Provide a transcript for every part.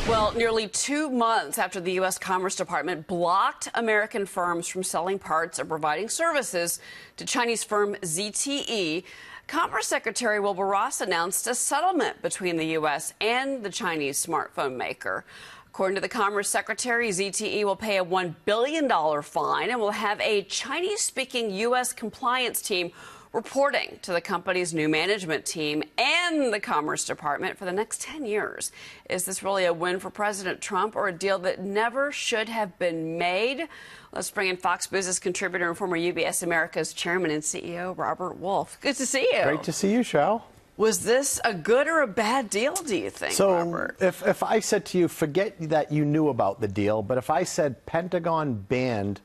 Well, nearly 2 months after the U.S. Commerce Department blocked American firms from selling parts or providing services to Chinese firm ZTE, Commerce Secretary Wilbur Ross announced a settlement between the U.S. and the Chinese smartphone maker. According to the Commerce Secretary, ZTE will pay a $1 billion fine and will have a Chinese-speaking U.S. compliance team reporting to the company's new management team and the Commerce Department for the next 10 years. Is this really a win for President Trump or a deal that never should have been made? Let's bring in Fox Business contributor and former UBS America's chairman and CEO, Robert Wolf. Good to see you. Great to see you, Cheryl. Was this a good or a bad deal, do you think, Robert? If I said to you, forget that you knew about the deal, but if I said Pentagon banned,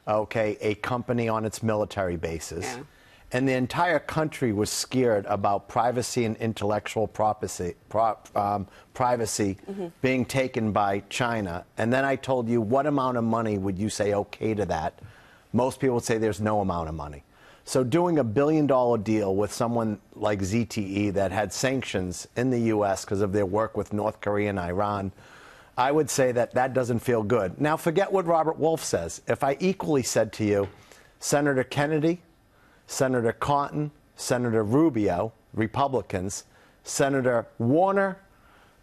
a company on its military bases, and the entire country was scared about privacy and intellectual privacy being taken by China, and then I told you what amount of money would you say okay to that, most people would say there's no amount of money. So doing a $1 billion deal with someone like ZTE that had sanctions in the U.S. because of their work with North Korea and Iran, I would say that that doesn't feel good. Now, forget what Robert Wolf says. If I equally said to you, Senator Kennedy, Senator Cotton, Senator Rubio, Republicans, Senator Warner,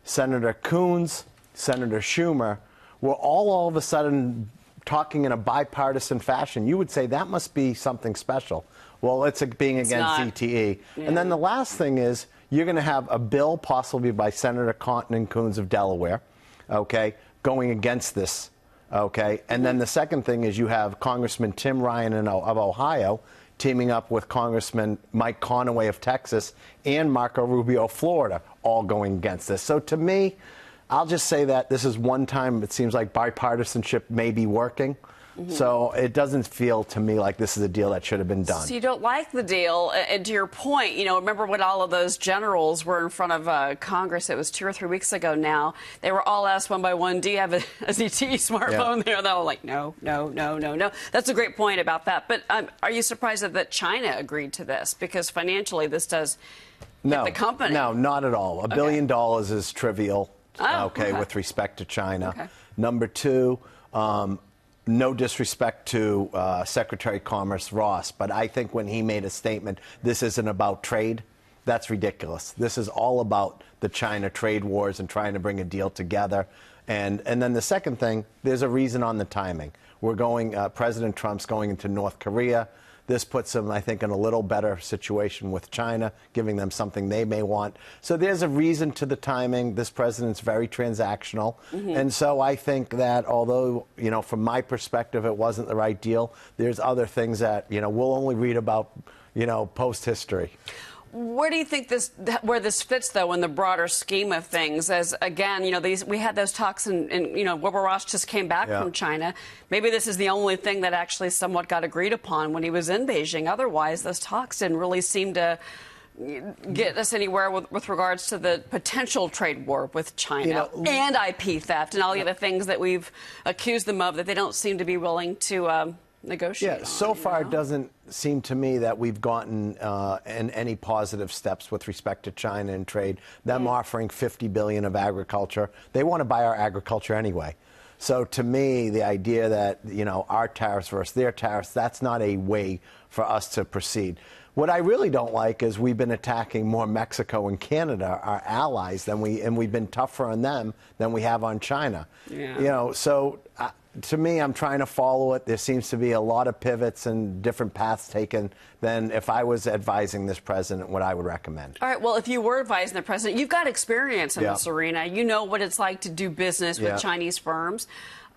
Senator Coons, Senator Schumer, were all of a sudden talking in a bipartisan fashion, you would say that must be something special. Well, it's being against ZTE. Yeah. And then the last thing is you're going to have a bill possibly by Senator Cotton and Coons of Delaware, going against this, And then the second thing is you have Congressman Tim Ryan of Ohio teaming up with Congressman Mike Conaway of Texas and Marco Rubio of Florida, all going against this. So to me, I'll just say that this is one time it seems like bipartisanship may be working. So it doesn't feel to me like this is a deal that should have been done. So you don't like the deal. And to your point, remember when all of those generals were in front of Congress? It was 2 or 3 weeks ago now. They were all asked one by one, do you have a ZTE smartphone there? And they were like, no. That's a great point about that. But are you surprised that China agreed to this? Because financially this does hit the company. No, not at all. $1 billion is trivial, with respect to China. Number two, no disrespect to Secretary of Commerce Ross, but I think when he made a statement, this isn't about trade, that's ridiculous. This is all about the China trade wars and trying to bring a deal together. And then the second thing, there's a reason on the timing. We're going, President Trump's going into North Korea. This puts him, I think, in a little better situation with China, giving them something they may want. So there's a reason to the timing. This president's very transactional. And so I think that although, from my perspective, it wasn't the right deal, there's other things that, we'll only read about, post-history. Where do you think where this fits, though, in the broader scheme of things? As, again, we had those talks and Wilbur Ross just came back from China. Maybe this is the only thing that actually somewhat got agreed upon when he was in Beijing. Otherwise, those talks didn't really seem to get us anywhere with regards to the potential trade war with China and IP theft and all the other things that we've accused them of that they don't seem to be willing to negotiate. Yeah, so far it doesn't seem to me that we've gotten in any positive steps with respect to China and trade. Them offering $50 billion of agriculture. They want to buy our agriculture anyway. So to me, the idea that, our tariffs versus their tariffs, that's not a way for us to proceed. What I really don't like is we've been attacking more Mexico and Canada, our allies, and we've been tougher on them than we have on China. So to me, I'm trying to follow it. There seems to be a lot of pivots and different paths taken than if I was advising this president, what I would recommend. All right. Well, if you were advising the president, you've got experience in this arena. You know what it's like to do business with Chinese firms.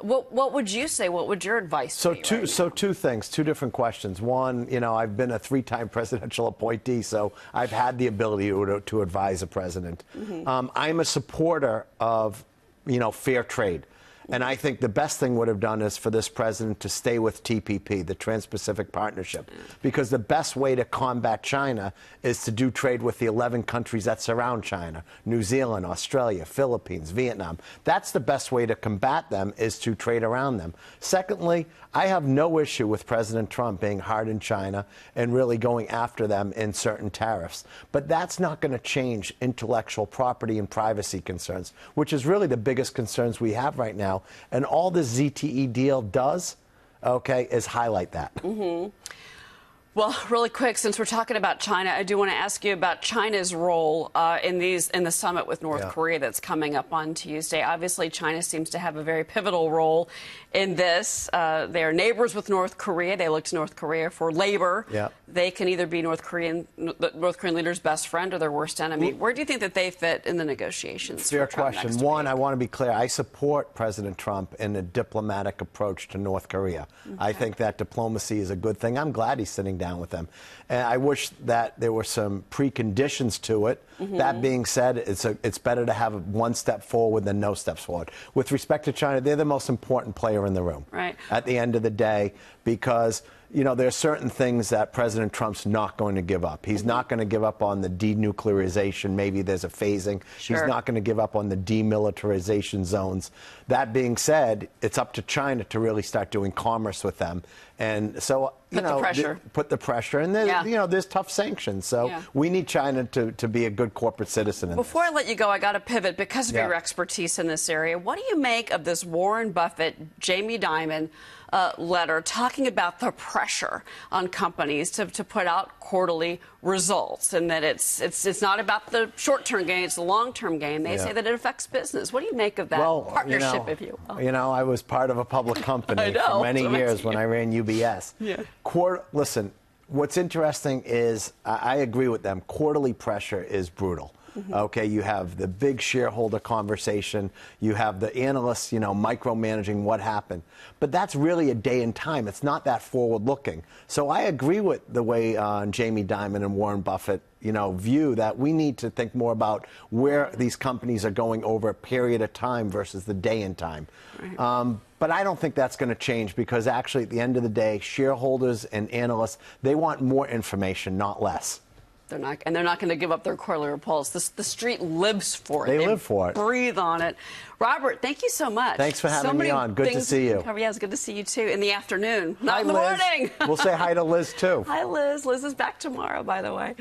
What would you say? What would your advice be? Two things, two different questions. One, I've been a 3-time presidential appointee, so I've had the ability to advise a president. I'm a supporter of, fair trade. And I think the best thing would have done is for this president to stay with TPP, the Trans-Pacific Partnership, because the best way to combat China is to do trade with the 11 countries that surround China: New Zealand, Australia, Philippines, Vietnam. That's the best way to combat them, is to trade around them. Secondly, I have no issue with President Trump being hard in China and really going after them in certain tariffs. But that's not going to change intellectual property and privacy concerns, which is really the biggest concerns we have right now. And all the ZTE deal does, okay, is highlight that. Well, really quick, since we're talking about China, I do want to ask you about China's role in the summit with North Korea that's coming up on Tuesday. Obviously, China seems to have a very pivotal role in this. They are neighbors with North Korea. They look to North Korea for labor. They can either be North Korean leaders' best friend or their worst enemy. Where do you think that they fit in the negotiations? Fair question. One, I want to be clear. I support President Trump in a diplomatic approach to North Korea. I think that diplomacy is a good thing. I'm glad he's sitting down with them. And I wish that there were some preconditions to it. That being said, it's better to have one step forward than no steps forward. With respect to China, they're the most important player in the room at the end of the day, because you know, there are certain things that President Trump's not going to give up. He's not going to give up on the denuclearization. Maybe there's a phasing. He's not going to give up on the demilitarization zones. That being said, it's up to China to really start doing commerce with them. And so, you know, put the pressure. And there's, you know, there's tough sanctions. So we need China to be a good corporate citizen. Before I let you go, I got to pivot because of your expertise in this area. What do you make of this Warren Buffett, Jamie Dimon letter talking about the pressure on companies to put out quarterly results, and that it's not about the short-term gain, it's the long-term gain? They say that it affects business. What do you make of that partnership, if you will? You know, I was part of a public company for many years when I ran UBS. Listen, what's interesting is I agree with them. Quarterly pressure is brutal. Okay, you have the big shareholder conversation. You have the analysts, you know, micromanaging what happened. But that's really a day in time. It's not that forward-looking. So I agree with the way Jamie Dimon and Warren Buffett, you know, view that we need to think more about where these companies are going over a period of time versus the day in time. But I don't think that's going to change, because actually at the end of the day, shareholders and analysts, they want more information, not less. They're not going to give up their quarterly reports. The street lives for it. They live for it. Breathe on it. Robert, thank you so much. Thanks for having me on. Good to see you. Yeah, it's good to see you too. In the afternoon, not in the morning. We'll say hi to Liz too. Hi, Liz. Liz is back tomorrow, by the way.